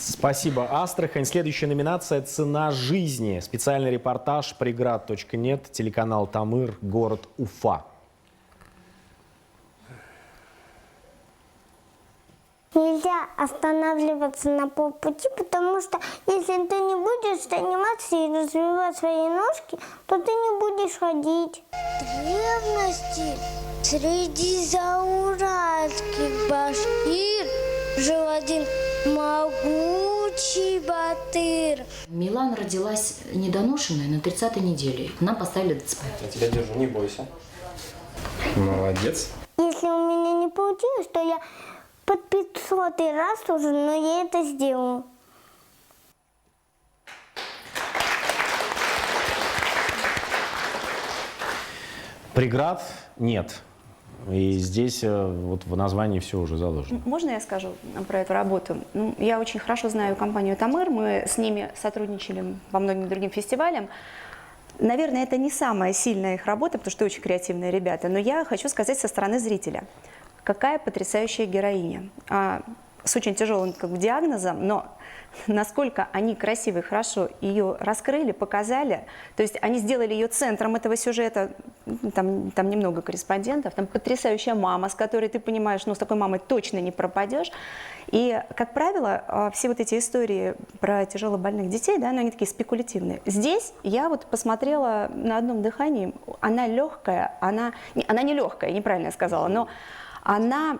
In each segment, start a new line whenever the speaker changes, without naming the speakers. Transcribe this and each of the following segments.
Спасибо, Астрахань. Следующая номинация «Цена жизни». Специальный репортаж Приград.нет, телеканал Тамыр, город Уфа.
Нельзя останавливаться на полпути, потому что если ты не будешь заниматься и развивать свои ножки, то ты не будешь ходить. В древности среди зауральских башкир жил один могучий батыр.
Милана родилась недоношенной на 30-й неделе. Нам поставили ДЦП.
Я тебя держу, не бойся. Молодец.
Если у меня не получилось, то я под 500-й раз уже, но я это сделаю.
Преград нет. И здесь вот в названии все уже заложено.
Можно я скажу про эту работу? Ну, я очень хорошо знаю компанию «Тамыр», мы с ними сотрудничали по многим другим фестивалям. Наверное, это не самая сильная их работа, потому что очень креативные ребята, но я хочу сказать со стороны зрителя. Какая потрясающая героиня. С очень тяжелым диагнозом, но насколько они красиво и хорошо ее раскрыли, показали. То есть они сделали ее центром этого сюжета. Там немного корреспондентов, там потрясающая мама, с которой ты понимаешь, ну с такой мамой точно не пропадешь. И, как правило, все вот эти истории про тяжелобольных детей, да, они такие спекулятивные. Здесь я вот посмотрела на одном дыхании, она легкая, она не легкая, неправильно я сказала, но она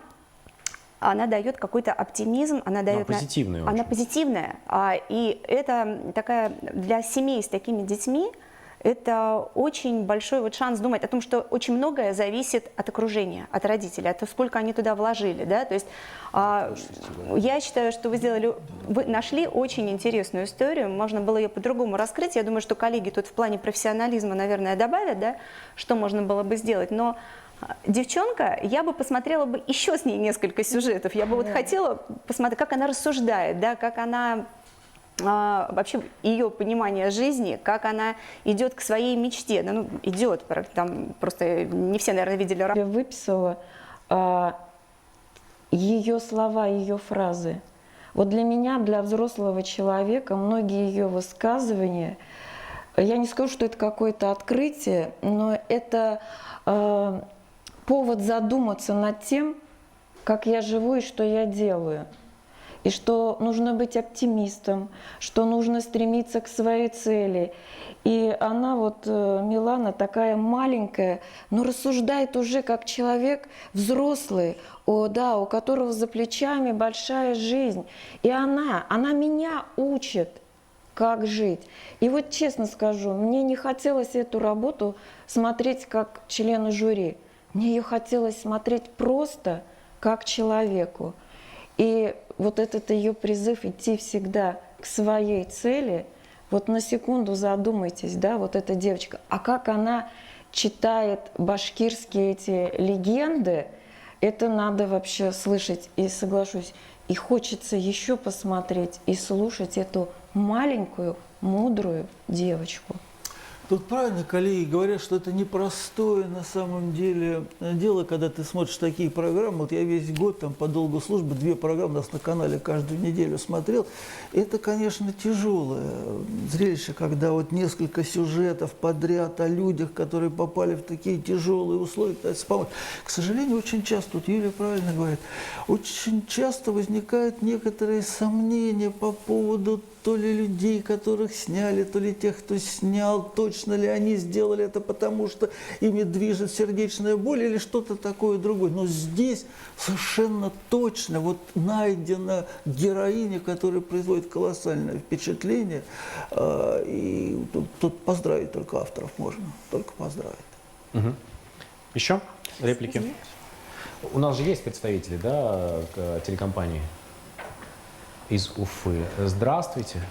дает какой-то оптимизм, она дает...
Позитивная
она
очень.
позитивная. И это такая для семей с такими детьми, это очень большой вот шанс думать о том, что очень многое зависит от окружения, от родителей, от того, сколько они туда вложили. Да? То есть я считаю, что вы нашли очень интересную историю, можно было ее по-другому раскрыть. Я думаю, что коллеги тут в плане профессионализма, наверное, добавят, да, что можно было бы сделать. Но девчонка, я бы посмотрела бы еще с ней несколько сюжетов. Я бы вот хотела посмотреть, как она рассуждает, да, как она вообще ее понимание жизни, как она идет к своей мечте. Ну, идет, там просто не все, наверное, видели.
Я выписала ее слова, ее фразы. Вот для меня, для взрослого человека, многие ее высказывания, я не скажу, что это какое-то открытие, но это повод задуматься над тем, как я живу и что я делаю. И что нужно быть оптимистом, что нужно стремиться к своей цели. И она, вот Милана, такая маленькая, но рассуждает уже как человек взрослый, у которого за плечами большая жизнь. И она меня учит, как жить. И вот честно скажу, мне не хотелось эту работу смотреть как члену жюри. Мне ее хотелось смотреть просто как человеку. И вот этот ее призыв идти всегда к своей цели, вот на секунду задумайтесь, да, вот эта девочка, а как она читает башкирские эти легенды, это надо вообще слышать, и соглашусь, и хочется еще посмотреть и слушать эту маленькую, мудрую девочку.
Тут правильно коллеги говорят, что это непростое на самом деле дело, когда ты смотришь такие программы. Вот я весь год там по долгу службы 2 программы у нас на канале каждую неделю смотрел. Это, конечно, тяжелое зрелище, когда вот несколько сюжетов подряд о людях, которые попали в такие тяжелые условия. К сожалению, очень часто, вот Юлия правильно говорит, очень часто возникают некоторые сомнения по поводу то ли людей, которых сняли, то ли тех, кто снял, точно ли они сделали это, потому что ими движет сердечная боль или что-то такое другое. Но здесь совершенно точно вот найдена героиня, которая производит колоссальное впечатление. И тут поздравить только авторов можно, только поздравить.
Угу. Еще реплики? У нас же есть представители, да, телекомпании из Уфы. Здравствуйте.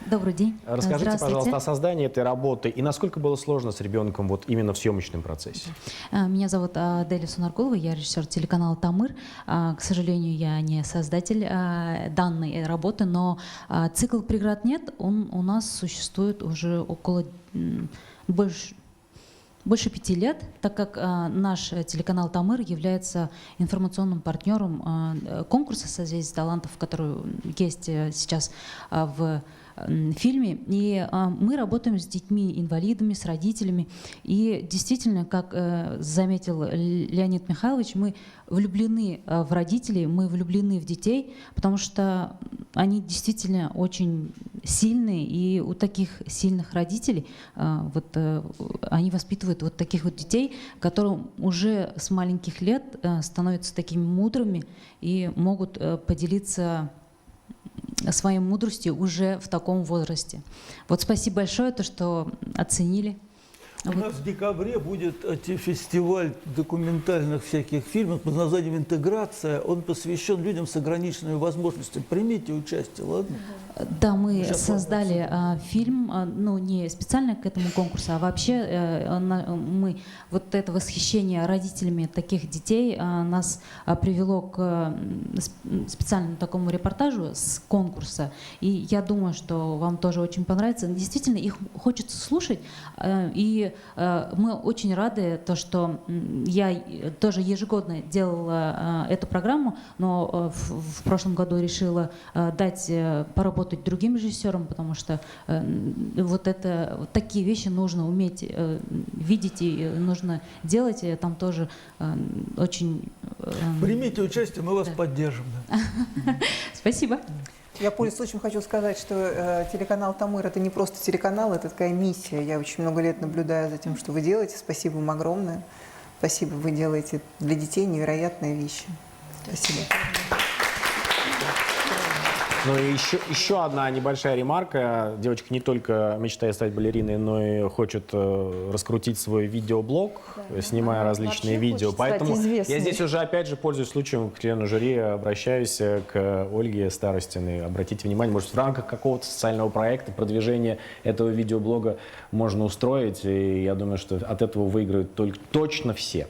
Добрый день.
Расскажите, пожалуйста, о создании этой работы и насколько было сложно с ребенком вот именно в съемочном процессе.
Меня зовут Аделя Сунаркулова, я режиссер телеканала «Тамыр». К сожалению, я не создатель данной работы, но цикл «Преград нет», он у нас существует уже около больше больше 5 лет, так как наш телеканал «Тамыр» является информационным партнером конкурса «Созвездие талантов», который есть сейчас в фильме. И мы работаем с детьми-инвалидами, с родителями. И действительно, как заметил Леонид Михайлович, мы влюблены в родителей, мы влюблены в детей, потому что они действительно очень сильные. И у таких сильных родителей они воспитывают вот таких вот детей, которые уже с маленьких лет становятся такими мудрыми и могут поделиться своей мудростью уже в таком возрасте. Вот спасибо большое, то, что оценили.
У нас в декабре будет фестиваль документальных всяких фильмов под названием «Интеграция». Он посвящен людям с ограниченными возможностями. Примите участие, ладно?
Да, мы создали фильм, не специально к этому конкурсу, а вообще мы вот это восхищение родителями таких детей нас привело к специальному такому репортажу с конкурса. И я думаю, что вам тоже очень понравится. Действительно, их хочется слушать, и мы очень рады, что я тоже ежегодно делала эту программу, но в прошлом году решила дать поработать другим режиссерам, потому что вот такие вещи нужно уметь видеть и нужно делать. И там тоже очень...
Примите участие, мы вас поддержим.
Спасибо.
Я, пользуясь случаем, хочу сказать, что телеканал «Тамыр» — это не просто телеканал, это такая миссия. Я очень много лет наблюдаю за тем, что вы делаете. Спасибо вам огромное. Спасибо, вы делаете для детей невероятные вещи. Спасибо.
Ну и еще одна небольшая ремарка. Девочка не только мечтает стать балериной, но и хочет раскрутить свой видеоблог, снимая различные видео. Поэтому я здесь уже опять же, пользуясь случаем, к члену жюри обращаюсь к Ольге Старостиной. Обратите внимание, может, в рамках какого-то социального проекта продвижение этого видеоблога можно устроить. И я думаю, что от этого выиграют точно все.